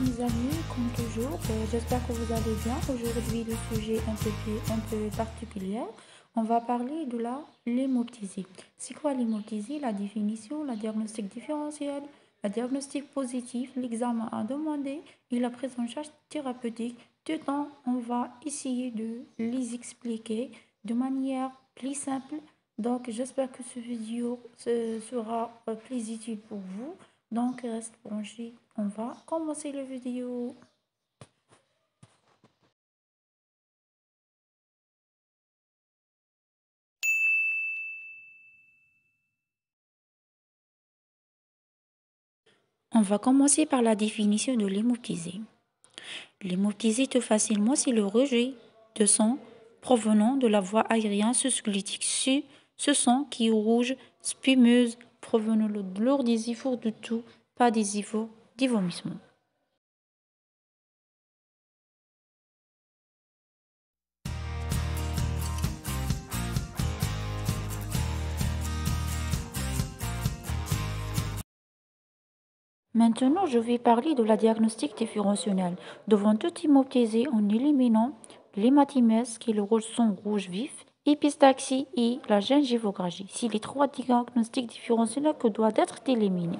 mes amis, comme toujours, j'espère que vous allez bien. Aujourd'hui, le sujet un peu particulier. On va parler de la l'hémoptysie. C'est quoi l'hémoptysie? La définition, la diagnostic différentiel, la diagnostic positif, l'examen à demander et la prise en charge thérapeutique. Tout temps, on va essayer de les expliquer de manière plus simple. Donc, j'espère que ce vidéo sera plus utile pour vous. Donc, reste branché. On va commencer la vidéo. On va commencer par la définition de l'hémoptysie. L'hémoptysie, tout facilement, c'est le rejet de sang provenant de la voie aérienne sous-glutique. Ce sang qui est rouge, spumeuse, provenant lors des efforts de tout, pas des efforts des vomissements. Maintenant, je vais parler de la diagnostic différentielle. Devant toute hémoptysie, en éliminant l'hématimèse, qui est le sang rouge vif, épistaxie et la gingivographie. C'est les trois diagnostics différentiels que doivent être éliminés.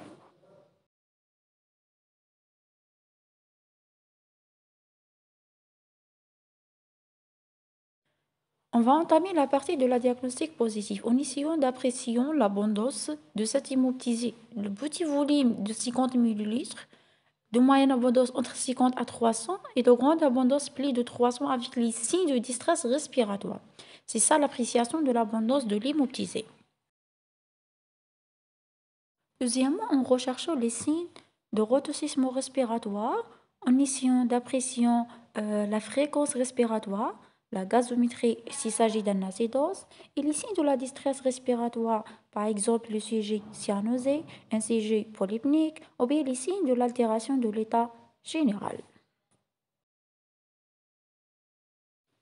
On va entamer la partie de la diagnostic positif en essayant d'apprécier l'abondance de cette hémoptysie. Le petit volume de 50 ml, de moyenne abondance entre 50 à 300 et de grande abondance plus de 300 avec les signes de distress respiratoire. C'est ça l'appréciation de l'abondance de l'hémoptysie. Deuxièmement, en recherchant les signes de rotocysme respiratoire, en essayant d'apprécier la fréquence respiratoire, la gazométrie s'il s'agit d'un acédose, et les signes de la distress respiratoire, par exemple le sujet cyanosé, un sujet polypnique, ou bien les signes de l'altération de l'état général.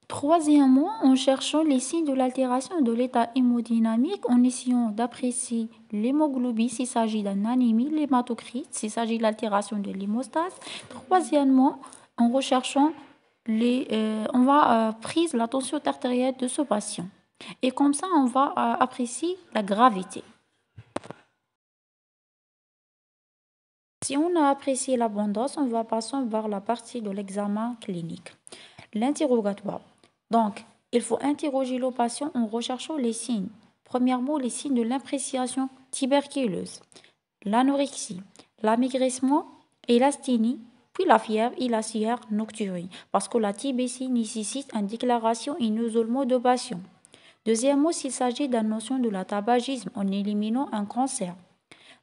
Troisièmement, en cherchant les signes de l'altération de l'état hémodynamique, en essayant d'apprécier l'hémoglobine s'il s'agit d'une anémie, l'hématocrite s'il s'agit de l'altération de l'hémostase. Troisièmement, en recherchant on va prise la tension artérielle de ce patient. Et comme ça, on va apprécier la gravité. Si on a apprécié l'abondance, on va passer vers la partie de l'examen clinique. L'interrogatoire. Donc, il faut interroger le patient en recherchant les signes. Premièrement, les signes de l'impréciation tuberculeuse, l'anorexie, l'amaigrissement et l'asthénie, puis la fièvre et la sueur nocturne, parce que la TBC nécessite une déclaration et un isolement de patient. Deuxièmement, s'il s'agit d'une notion de la tabagisme en éliminant un cancer.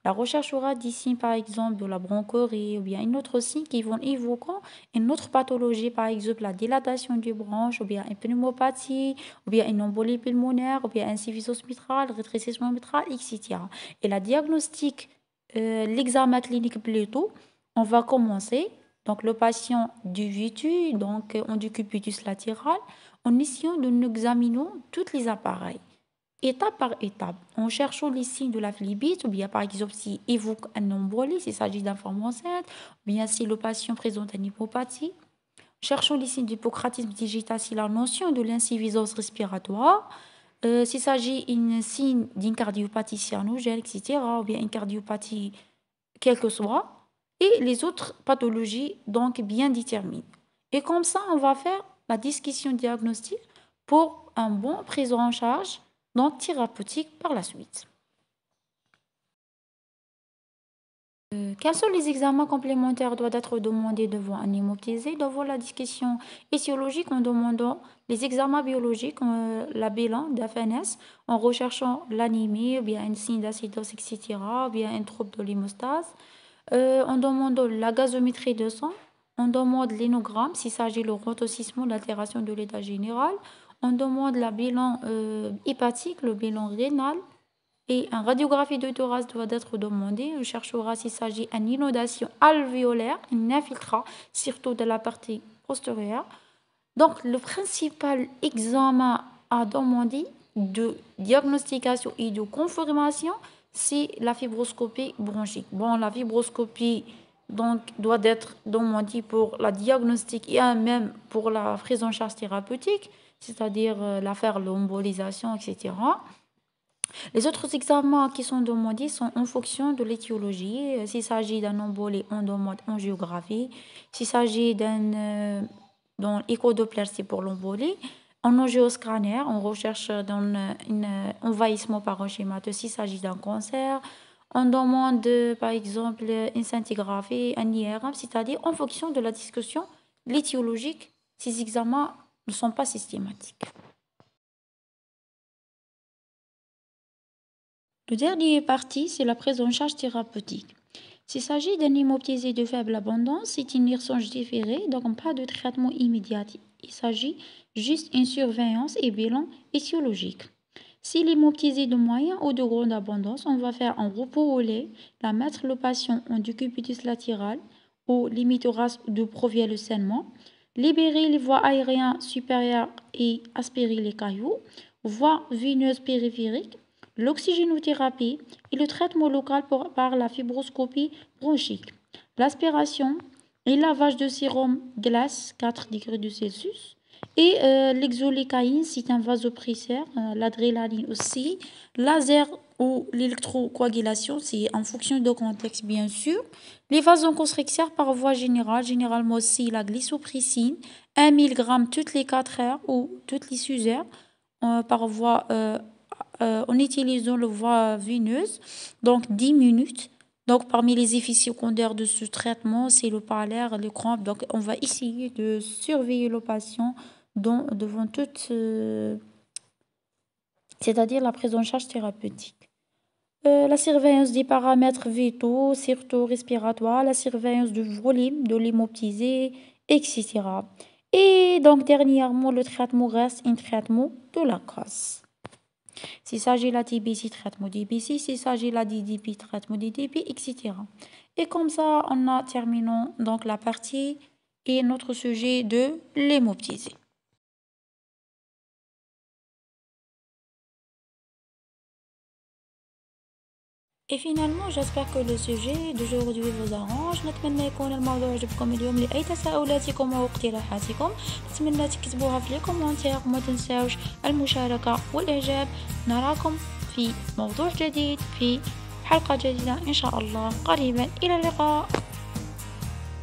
La recherche aura des signes, par exemple, de la bronchorie ou bien une autre signe qui vont évoquer une autre pathologie, par exemple la dilatation du bronche ou bien une pneumopathie ou bien une embolie pulmonaire ou bien insuffisance mitrale, rétrécissement mitral, etc. Et la diagnostic, l'examen clinique plutôt, on va commencer. Donc le patient du VITU, donc en décubitus latéral, en essayant de nous examiner tous les appareils étape par étape, en cherchant les signes de la phlébite, ou bien par exemple s'il évoque un embolie, s'il s'agit d'un femme enceinte, ou bien si le patient présente une hypopathie. Cherchons les signes d'hypocratisme digital, si la notion de l'insuffisance respiratoire, s'il s'agit d'un signe d'une cardiopathie cyanogène, etc., ou bien une cardiopathie quelle que soit, et les autres pathologies donc bien déterminées. Et comme ça, on va faire la discussion diagnostique pour un bon prise en charge donc thérapeutique par la suite. Quels sont les examens complémentaires doivent être demandés devant un hémoptysé? Devant la discussion étiologique, en demandant les examens biologiques, la bilan d'AFNS, en recherchant l'anémie, ou bien un signe d'acidose, etc., ou bien un trouble de l'hémostase, en demandant la gazométrie de sang, on demande l'énogramme s'il s'agit de rotocysme, l'altération de l'état général, on demande la bilan hépatique, le bilan rénal, et une radiographie de thorax doit être demandée. On cherchera s'il s'agit d'une inondation alvéolaire, une infiltrat, surtout de la partie postérieure. Donc, le principal examen à demander de diagnostication et de confirmation, c'est la fibroscopie bronchique. Bon, la fibroscopie donc doit être demandé pour la diagnostic et même pour la prise en charge thérapeutique, c'est-à-dire l'affaire l'embolisation, etc. Les autres examens qui sont demandés sont en fonction de l'étiologie. S'il s'agit d'un embolie, on demande angiographie. S'il s'agit d'un échodoppler, c'est pour l'embolie. En angioscanner, on recherche dans un envahissement parenchymateux s'il s'agit d'un cancer. On demande, par exemple, une scintigraphie, un IRM, c'est-à-dire en fonction de la discussion, l'étiologique, ces examens ne sont pas systématiques. Le dernier parti, c'est la prise en charge thérapeutique. S'il s'agit d'un hémoptysie de faible abondance, c'est une urgence différée, donc pas de traitement immédiat. Il s'agit juste d'une surveillance et bilan étiologique. Si l'hémoptysie de moyenne ou de grande abondance, on va faire un repos au lait, la mettre le patient en décubitus latéral ou limite de provier le saignement, libérer les voies aériennes supérieures et aspirer les cailloux, voies veineuses périphériques, l'oxygénothérapie et le traitement local par la fibroscopie bronchique, l'aspiration et lavage de sérum glace 4 degrés de Celsius et l'exolécaïne, c'est un vasopresseur, l'adrénaline aussi, laser ou l'électrocoagulation, c'est en fonction du contexte bien sûr. Les vasoconstricteurs par voie générale, généralement aussi la glysoprissine, 1 mg toutes les 4 heures ou toutes les 6 heures par voie en utilisant la voie veineuse, donc 10 minutes. Donc, parmi les effets secondaires de ce traitement, c'est le palaire, le crampe. Donc, on va essayer de surveiller le patient devant toute, c'est-à-dire la prise en charge thérapeutique. La surveillance des paramètres vitaux, surtout respiratoires, la surveillance du volume de l'hémoptysé, etc. Et donc, dernièrement, le traitement reste un traitement de la cause. S'il s'agit de la TBC, traitement DBC. S'il s'agit de la DDP, traitement DDP, etc. Et comme ça, on a terminé donc la partie et notre sujet de l'hémoptysie. Et finalement j'espère que le sujet d'aujourd'hui vous arrange. نتمنى يكون الموضوع عجبكم اليوم. لأي تساؤلاتكم أو اقتراحاتكم نتمنى تكتبوها في الكومنتير وما تنساوش المشاركة والإعجاب. نراكم في موضوع جديد في حلقة جديدة إن شاء الله قريبا. إلى اللقاء.